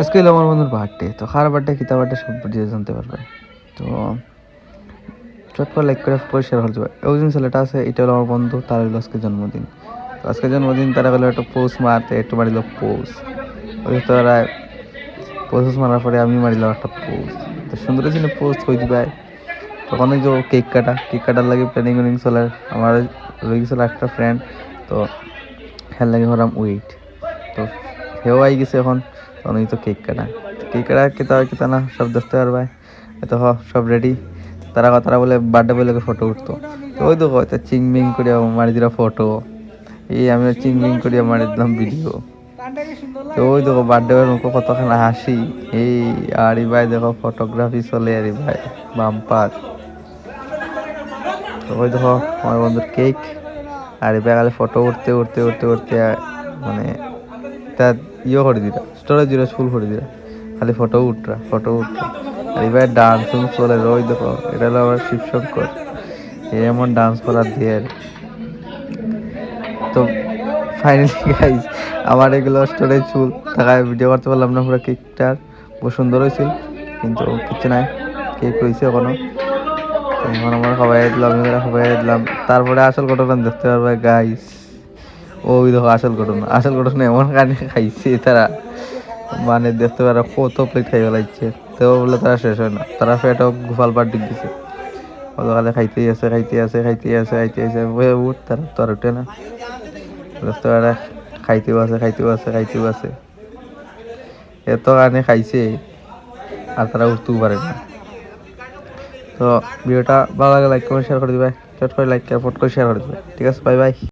আজকে হলো আমার বন্ধুর বার্থডে, তো কার বার্থডে কিতা বার্থডে সব ডিটেলস জানতে পারবে। তো চট করে লাইক করে পরিষ্কার হয়ে যাবে। ওই দিন ছেলেটা আছে, এটা হলো আমার বন্ধু, তার হলো আজকে জন্মদিন। তো আজকে জন্মদিন তারা হলো একটু পোস্ট মারতে, একটু মারিল পোস্ট। ওই তো ওরা পোস্ট মারার পরে আমি মারিলাম একটা পোস্ট। তো সুন্দর ছিল পোস্ট হয়ে দিবে। তখন ওই যে কেক কাটার লাগে প্ল্যানিং উনিং চলে। আমার রয়ে গেছিল একটা ফ্রেন্ড, তো হ্যাঁ লাগে হলাম ওয়েট। তো সেও আই গেছে এখন, তখন ওই তো কেক কাটা কেতা না সব দেখতে পারবে। তো সব রেডি। তারা বলে বার্থডে বলে ফটো উঠতো। তো ওই তো হয়তো চিংমিং করিয়া মারি দিলা ফটো, এই আমিও চিংমিং করিয়া মারি দিলাম ভিডিও। তো ওই দেখো বার্থডে মুখে কতখানা হাসি। এই আর ভাই দেখো ফটোগ্রাফি চলে আর ভাই বাম্পার। তো ওই দেখো আমার বন্ধুর কেক, আর এবার খালি ফটো উঠতে মানে তা করে দিলা, স্টোরেজ দিলা, ফুল করে দিলা, খালি ফটো উঠরা। আর এবার ডান্স চলে। ওই দেখো এটা হলো আমার শিবশঙ্কর, এমন ডান্স করার দিয়ে। তো ফাইনালি গাইজ আমার এগুলো স্টোরেজ ফুল থাকায় ভিডিও করতে পারলাম না। পুরো কেকটার বহু সুন্দর হয়েছিল, কিন্তু কিছু নাই, কেক রয়েছে এখনো। তো এখন আমরা সবাই দিলাম। তারপরে আসল ঘটনা দেখতে পারবে গাইস। ওই দেখো আসল ঘটনা এমন কানে খাইছে তারা, মানে দেখতে পারো কত প্লেট খাই ফেলাইছে। তো বলে তারা শেষ হয় না, তারা ফেটও গোপাল পার দিক দিছে। সকালে খাইতেই আছে উঠ, তারা তো আর উঠে না। দেখতে পারে খাইতেও আছে। এত কানে খাইছে আর তারা উঠতেও পারে না। তো ভিডিওটা ভালো লাগে লাইক করে শেয়ার করে দিবে, চট করে লাইক করে ফট করে শেয়ার করে দিবে। ঠিক আছে, বাই বাই।